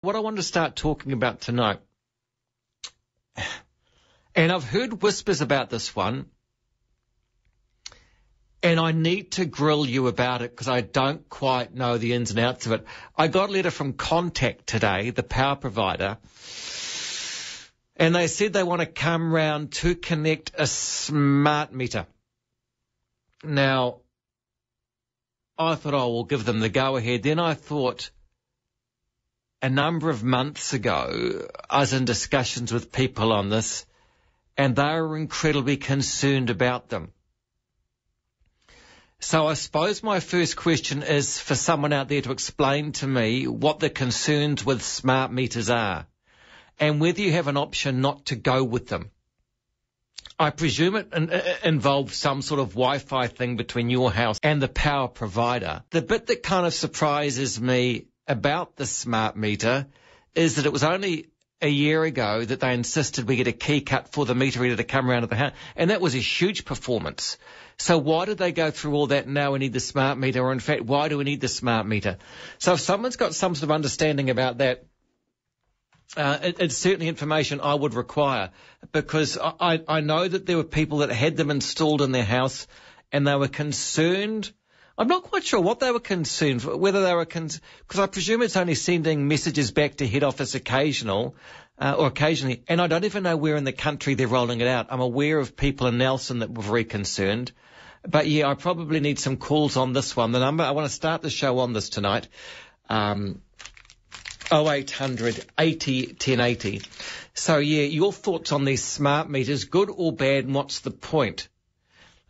What I want to start talking about tonight, and I've heard whispers about this one, and I need to grill you about it because I don't quite know the ins and outs of it. I got a letter from Contact today, the power provider, and they said they want to come round to connect a smart meter. Now, I thought, we'll give them the go-ahead. Then I thought, a number of months ago, I was in discussions with people on this, and they were incredibly concerned about them. So I suppose my first question is for someone out there to explain to me what the concerns with smart meters are, and whether you have an option not to go with them. I presume it involves some sort of Wi-Fi thing between your house and the power provider. The bit that kind of surprises me about the smart meter is that it was only a year ago that they insisted we get a key cut for the meter reader to come around to the house, and that was a huge performance. So why did they go through all that and now we need the smart meter, or in fact, why do we need the smart meter? So if someone's got some sort of understanding about that, it's certainly information I would require, because I know that there were people that had them installed in their house and they were concerned. I'm not quite sure what they were concerned for, whether they were because I presume it's only sending messages back to head office occasionally, and I don't even know where in the country they're rolling it out. I'm aware of people in Nelson that were very concerned. But yeah, I probably need some calls on this one. The number, I want to start the show on this tonight. 0800 80 1080. So yeah, your thoughts on these smart meters, good or bad, and what's the point?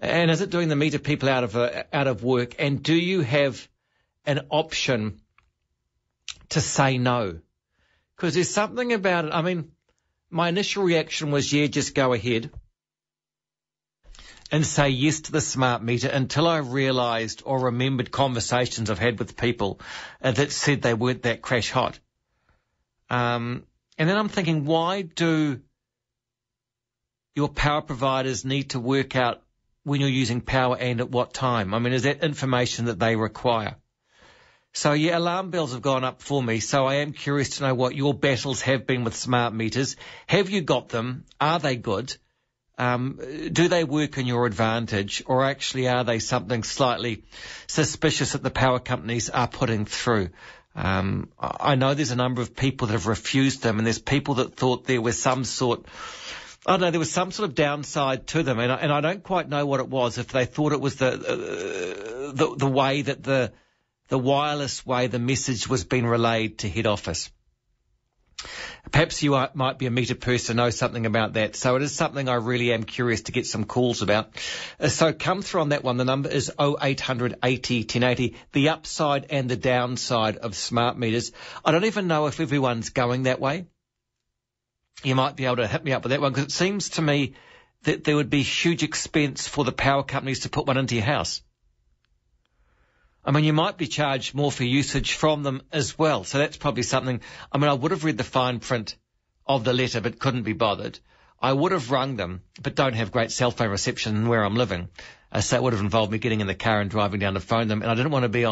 And is it doing the meter people out of work? And do you have an option to say no? Because there's something about it. I mean, my initial reaction was, yeah, just go ahead and say yes to the smart meter, until I realised or remembered conversations I've had with people that said they weren't that crash hot. And then I'm thinking, why do your power providers need to work out when you're using power and at what time? I mean, is that information that they require? So yeah, alarm bells have gone up for me. So I am curious to know what your battles have been with smart meters. Have you got them? Are they good? Do they work in your advantage, or actually are they something slightly suspicious that the power companies are putting through? I know there's a number of people that have refused them, and there's people that thought there was some sort, I don't know, there was some sort of downside to them, and I don't quite know what it was. If they thought it was the way that the wireless way the message was being relayed to head office. Perhaps you might be a meter person, know something about that. So it is something I really am curious to get some calls about. So come through on that one. The number is 0800 80 1080. The upside and the downside of smart meters. I don't even know if everyone's going that way. You might be able to hit me up with that one, because it seems to me that there would be huge expense for the power companies to put one into your house. I mean, you might be charged more for usage from them as well. So that's probably something. I mean, I would have read the fine print of the letter, but couldn't be bothered. I would have rung them, but don't have great cell phone reception where I'm living. So it would have involved me getting in the car and driving down to phone them. And I didn't want to be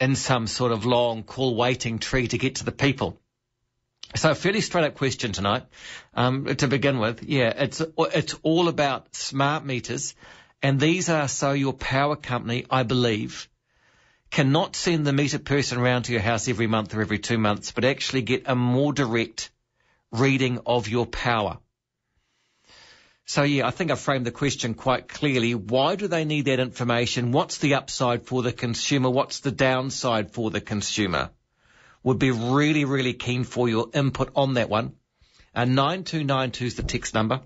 in some sort of long call waiting tree to get to the people. So a fairly straight up question tonight, to begin with. Yeah, it's all about smart meters. And these are so your power company, I believe, cannot send the meter person around to your house every month or every 2 months, but actually get a more direct reading of your power. So, yeah, I think I framed the question quite clearly. Why do they need that information? What's the upside for the consumer? What's the downside for the consumer? Would be really, really keen for your input on that one. 9292 is the text number.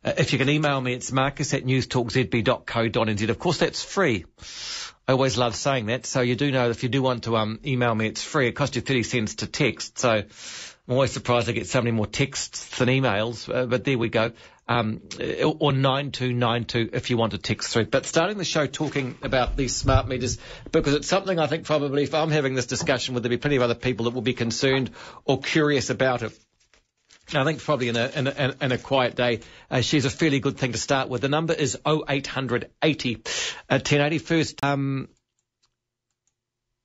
If you can email me, it's marcus@newstalkzb.co.nz. Of course, that's free. I always love saying that. So you do know if you do want to email me, it's free. It costs you 30 cents to text. So I'm always surprised I get so many more texts than emails. But there we go. Or 9292 if you want to text through. But starting the show talking about these smart meters, because it's something I think probably if I'm having this discussion, there'll be plenty of other people that will be concerned or curious about it. I think probably in a quiet day, she's a fairly good thing to start with. The number is 0800 80 1080. First,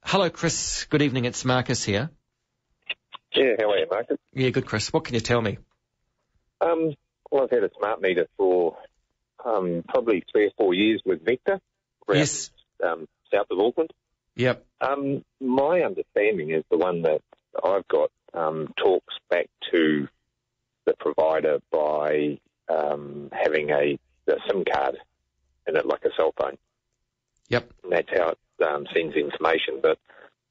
Hello, Chris. Good evening. It's Marcus here. Yeah, how are you, Marcus? Yeah, good, Chris. What can you tell me? Well, I've had a smart meter for probably 3 or 4 years with Vector, around, Yes. south of Auckland. Yep. My understanding is the one that I've got talks back to the provider by having a SIM card in it, like a cell phone. Yep. And that's how it sends information. But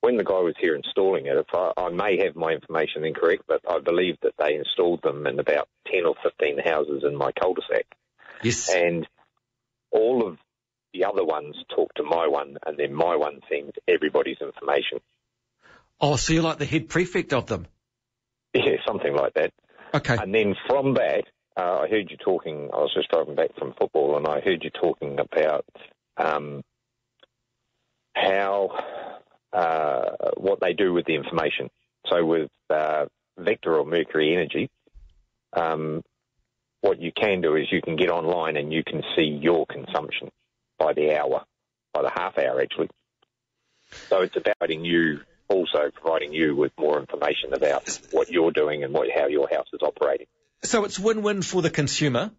when the guy was here installing it, I may have my information incorrect, but I believe that they installed them in about 10 or 15 houses in my cul-de-sac. Yes. And all of the other ones talk to my one, and then my one sends everybody's information. Oh, so you're like the head prefect of them? Yeah, something like that. Okay. And then from that, I heard you talking, I was just driving back from football, and I heard you talking about what they do with the information. So with Vector or Mercury Energy, what you can do is you can get online and you can see your consumption by the hour, by the half hour actually. So it's about providing you with more information about what you're doing and how your house is operating. So it's win-win for the consumer?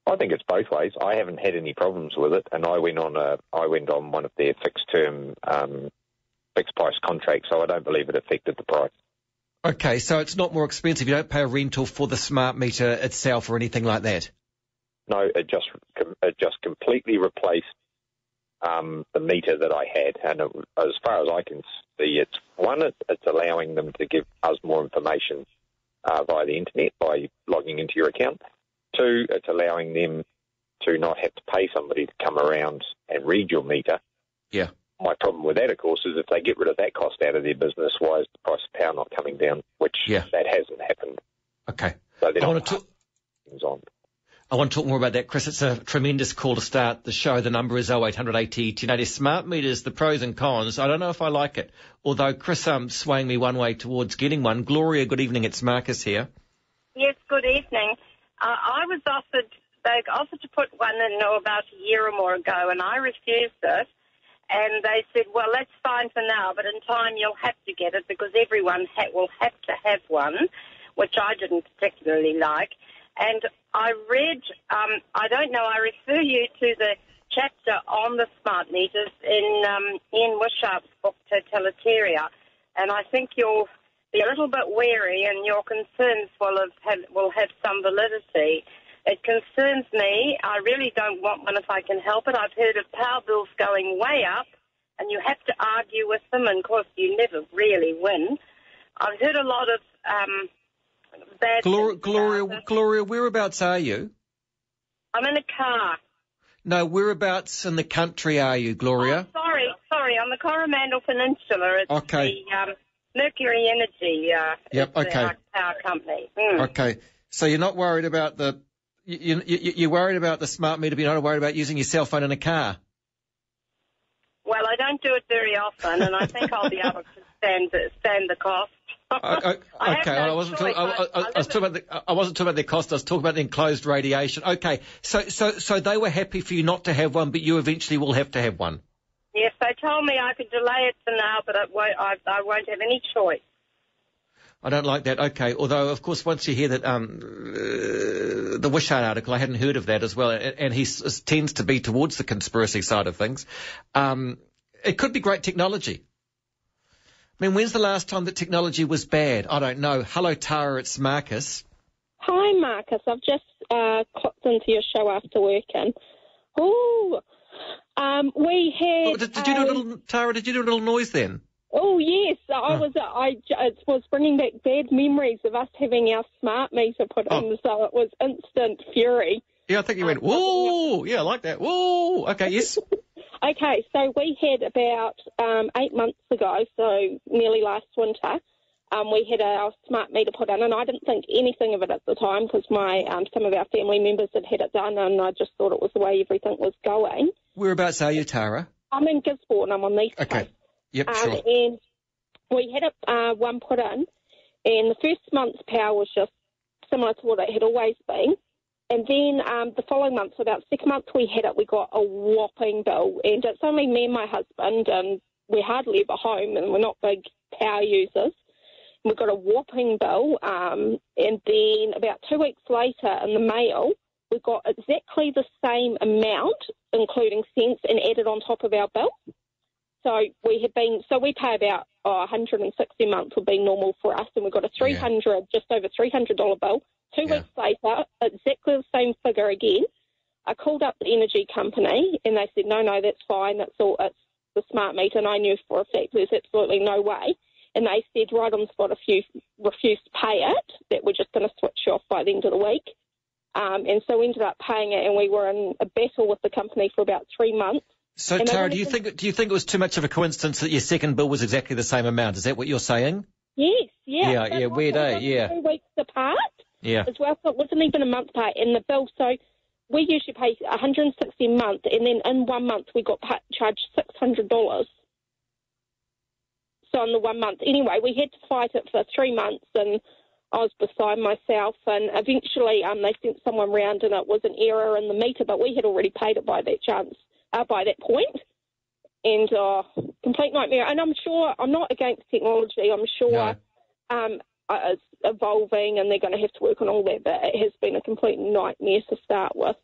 I think it's both ways. I haven't had any problems with it, and I went on one of their fixed price contracts, so I don't believe it affected the price. Okay, so it's not more expensive. You don't pay a rental for the smart meter itself or anything like that? No, it just completely replaced the meter that I had, and as far as I can see, it's allowing them to give us more information via the internet by logging into your account. 2, it's allowing them to not have to pay somebody to come around and read your meter. Yeah. My problem with that, of course, is if they get rid of that cost out of their business, why is the price of power not coming down? Which that hasn't happened. Okay. So they're I not want to things on. I want to talk more about that, Chris. It's a tremendous call to start the show. The number is 0800 80 1080. Smart meters, the pros and cons. I don't know if I like it. Although Chris swaying me one way towards getting one. Gloria, good evening. It's Marcus here. Yes, good evening. They offered to put one in about a year or more ago, and I refused it. And they said, well, that's fine for now, but in time you'll have to get it because everyone will have to have one, which I didn't particularly like. And I read, I don't know, I refer you to the chapter on the smart meters in Ian Wisharp's book, Totalitaria, and I think you'll be a little bit wary and your concerns will have some validity. It concerns me. I really don't want one if I can help it. I've heard of power bills going way up, and you have to argue with them, and of course you never really win. I've heard a lot of bad Gloria, whereabouts are you? I'm in a car. No, whereabouts in the country are you, Gloria? Oh, sorry, on the Coromandel Peninsula. It's okay. the Mercury Energy. Okay. Power company. Okay, so you're not worried about you're worried about the smart meter, but you're not worried about using your cell phone in a car? Well, I don't do it very often, and I think I'll be able to stand the cost. Okay, I wasn't talking about the cost. I was talking about the enclosed radiation. Okay, so they were happy for you not to have one, but you eventually will have to have one. Yes, they told me I could delay it for now, but I won't have any choice. I don't like that. Okay, although of course once you hear that the Wishart article, I hadn't heard of that as well, and he tends to be towards the conspiracy side of things. It could be great technology. I mean, when's the last time that technology was bad? I don't know. Hello, Tara, it's Marcus. Hi, Marcus. I've just clocked into your show after work, and we had. Did you do a little, Tara? Did you do a little noise then? Oh yes, it was bringing back bad memories of us having our smart meter put in, so it was instant fury. Yeah, I think you went, whoa, yeah, I like that, whoa, okay, yes. Okay, so we had about 8 months ago, so nearly last winter, we had our smart meter put in, and I didn't think anything of it at the time because some of our family members had had it done, and I just thought it was the way everything was going. Whereabouts are you, Tara? I'm in Gisborne, I'm on the east coast. Okay. Yep, sure. And we had one put in, and the first month's power was just similar to what it had always been. And then the following month, so about 6 months we had it, we got a whopping bill. And it's only me and my husband, and we're hardly ever home and we're not big power users. We got a whopping bill, and then about 2 weeks later in the mail, we got exactly the same amount, including cents, and added on top of our bill. So we pay about $160 a month would be normal for us, and we got a just over $300 bill. 2 weeks later, exactly the same figure again. I called up the energy company, and they said, no, that's fine. It's the smart meter, and I knew for a fact there's absolutely no way. And they said right on the spot, if you refuse to pay it, that we're just going to switch you off by the end of the week. And so we ended up paying it, and we were in a battle with the company for about 3 months. So, Tara, do you think it was too much of a coincidence that your second bill was exactly the same amount? Is that what you're saying? Yes, yeah. Yeah, weird, eh? Yeah. 2 weeks apart. Yeah. As well, so it wasn't even a month apart. And the bill, so we usually pay $160 a month, and then in 1 month we got charged $600. So in the 1 month. Anyway, we had to fight it for 3 months, and I was beside myself, and eventually they sent someone round, and it was an error in the meter, but we had already paid it by that point. And complete nightmare. And I'm sure, I'm not against technology. I'm sure it's evolving, and they're going to have to work on all that, but it has been a complete nightmare to start with.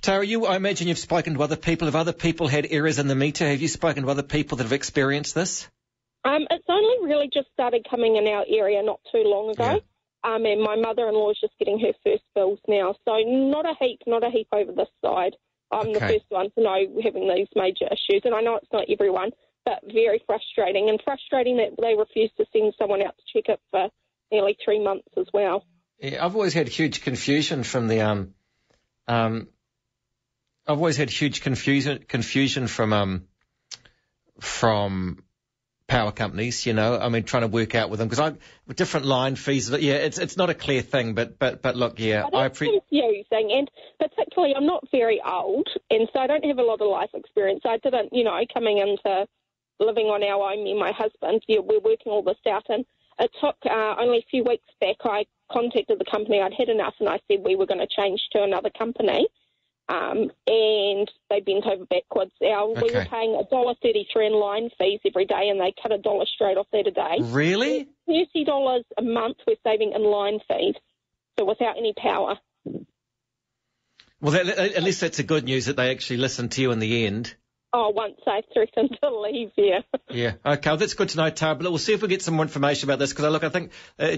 Tara, I imagine you've spoken to other people. Have other people had errors in the meter? Have you spoken to other people that have experienced this? It's only really just started coming in our area not too long ago. Yeah. And my mother-in-law is just getting her first bills now. So not a heap over this side. I'm the first one to know having these major issues. And I know it's not everyone, but very frustrating. And frustrating that they refuse to send someone out to check it for nearly 3 months as well. Yeah, I've always had huge confusion from the I've always had huge confusion from power companies, I mean, trying to work out with them, because with different line fees, it's not a clear thing, but look, I appreciate. Confusing, and particularly I'm not very old, and so I don't have a lot of life experience. I didn't, coming into living on our own, me and my husband, we're working all this out, and it took only a few weeks back, I contacted the company. I'd had enough, and I said we were going to change to another company. And they bent over backwards. We were paying $1.33 in line fees every day, and they cut $1 straight off that a day. Really? $30 a month we're saving in line fees, so without any power. Well, at least that's the good news, that they actually listened to you in the end. Oh, once I threatened to leave, yeah. Yeah, okay, well, that's good to know, Tara, but we'll see if we get some more information about this, because I think the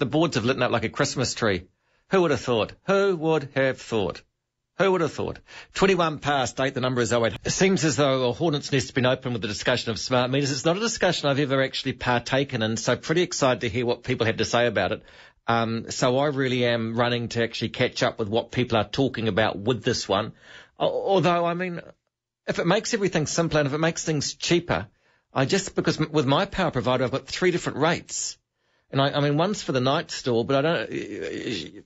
boards have lit up like a Christmas tree. Who would have thought? Who would have thought? 21 past 8, the number is 08. It seems as though a hornet's nest has been open with the discussion of smart meters. It's not a discussion I've ever actually partaken in, so pretty excited to hear what people have to say about it. So I really am running to actually catch up with what people are talking about with this one. Although, I mean, if it makes everything simpler and if it makes things cheaper, because with my power provider, I've got 3 different rates. And I mean, one's for the night store, but I don't.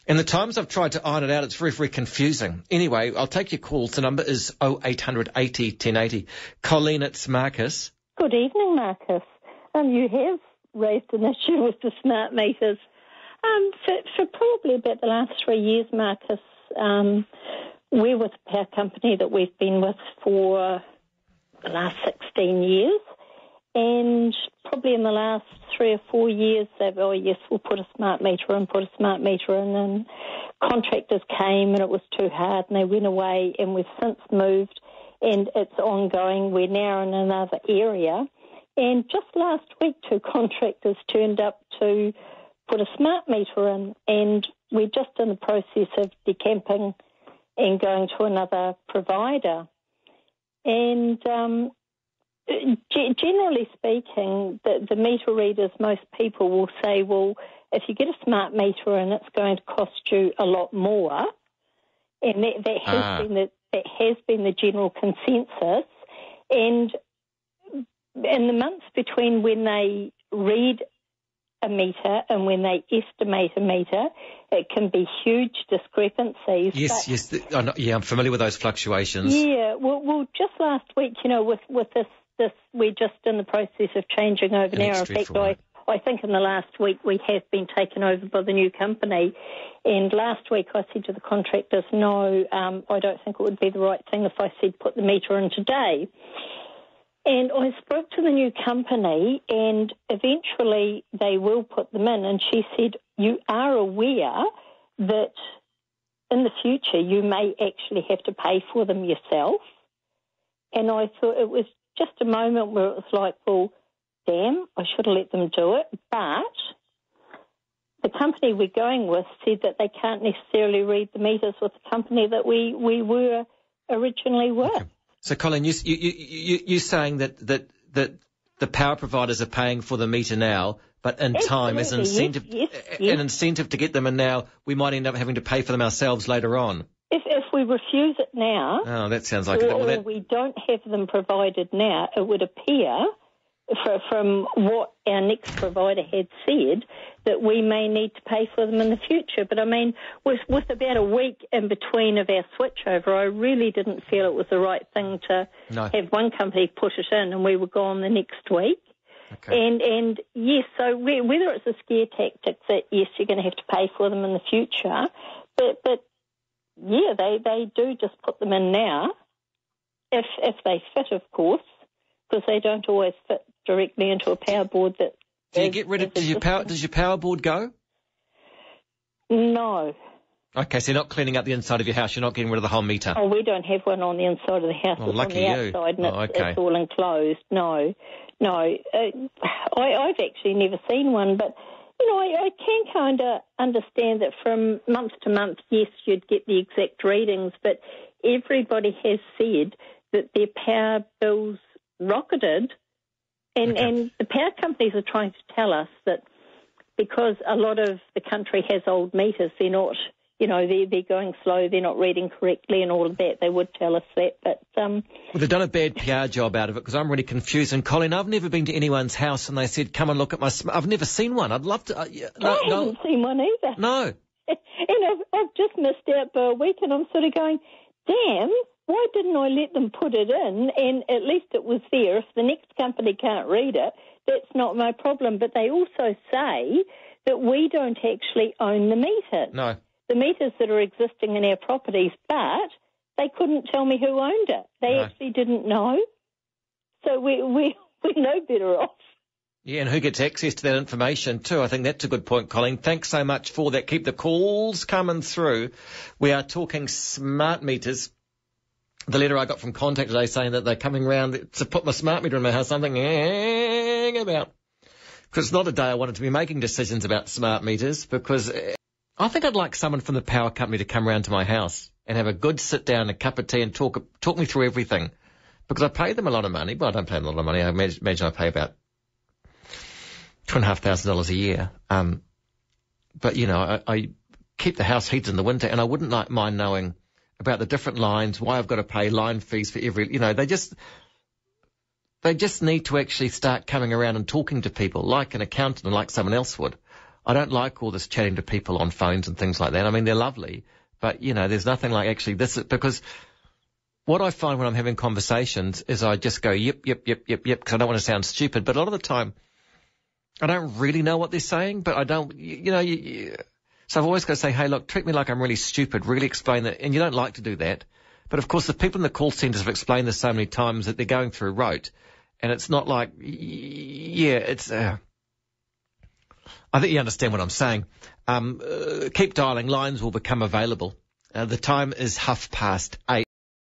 In the times I've tried to iron it out, it's very, very confusing. Anyway, I'll take your calls. The number is 0800 80 1080. Colleen, it's Marcus. Good evening, Marcus. You have raised an issue with the smart meters. For probably about the last 3 years, Marcus, we're with a power company that we've been with for the last 16 years. And probably in the last 3 or 4 years, they've, we'll put a smart meter in, and contractors came and it was too hard and they went away, and we've since moved and it's ongoing. We're now in another area. And just last week, 2 contractors turned up to put a smart meter in, and we're just in the process of decamping and going to another provider. And generally speaking, the meter readers, most people will say, well, if you get a smart meter in, it's going to cost you a lot more. And that has been the general consensus. And in the months between when they read a meter and when they estimate a meter, it can be huge discrepancies. Yes. I'm familiar with those fluctuations. Yeah, well, just last week, with this, we're just in the process of changing over now. In fact, I think in the last week we have been taken over by the new company. And last week I said to the contractors, no, I don't think it would be the right thing if I said put the meter in today. And I spoke to the new company, and eventually they will put them in. And she said, you are aware that in the future you may actually have to pay for them yourself. And I thought it was just a moment where it was like, well, damn, I should have let them do it. But the company we're going with said that they can't necessarily read the meters with the company that we were originally with. Okay. So, Colin, you're saying that the power providers are paying for the meter now, but in time, as an incentive, an incentive to get them in now, we might end up having to pay for them ourselves later on. If we refuse it now, oh, that sounds like or we don't have them provided now, it would appear, from what our next provider had said, that we may need to pay for them in the future. But I mean, with about a week in between of our switchover, I really didn't feel it was the right thing to have one company put it in and we were gone the next week. Okay. And yes, so whether it's a scare tactic that, yes, you're going to have to pay for them in the future, but yeah, they do just put them in now, if they fit, of course, because they don't always fit directly into a power board that... Do you get rid of... Does your power board go? No. Okay, so you're not cleaning up the inside of your house. You're not getting rid of the whole meter. Oh, we don't have one on the inside of the house. Oh, it's lucky on the outside, and it's all enclosed. No. I've actually never seen one, but, you know, I can kind of understand that from month to month, yes, you'd get the exact readings, but everybody has said that their power bills rocketed. And the power companies are trying to tell us that because a lot of the country has old meters, they're not, you know, they're going slow, they're not reading correctly and all of that. They would tell us that. But well, they've done a bad PR job out of it because I'm really confused. And, Colin, I've never been to anyone's house and they said, come and look at my... I've never seen one. I'd love to... I haven't seen one either. No. And I've just missed out by a week and I'm sort of going, damn... why didn't I let them put it in? And at least it was there. If the next company can't read it, that's not my problem. But they also say that we don't actually own the meters. No. The meters that are existing in our properties, but they couldn't tell me who owned it. They actually didn't know. So we're no better off. Yeah, and who gets access to that information too? I think that's a good point, Colin. Thanks so much for that. Keep the calls coming through. We are talking smart meters. The letter I got from Contact today saying that they're coming round to put my smart meter in my house, something about. Because it's not a day I wanted to be making decisions about smart meters, because I think I'd like someone from the power company to come round to my house and have a good sit down, a cup of tea and talk me through everything. Because I pay them a lot of money. Well, I don't pay them a lot of money. I imagine I pay about $2,500 a year. But, you know, I keep the house heated in the winter and I wouldn't mind knowing about the different lines, why I've got to pay line fees for every, you know, they just need to actually start coming around and talking to people like an accountant and like someone else would. I don't like all this chatting to people on phones and things like that. I mean, they're lovely, but, you know, there's nothing like actually this, because what I find when I'm having conversations is I just go, yep, because I don't want to sound stupid, but a lot of the time I don't really know what they're saying, but I don't, you know, so I've always got to say, hey, look, treat me like I'm really stupid, really explain that. And you don't like to do that. But, of course, the people in the call centres have explained this so many times that they're going through rote. And it's not like, yeah, it's... I think you understand what I'm saying. Keep dialling. Lines will become available. The time is 8:30.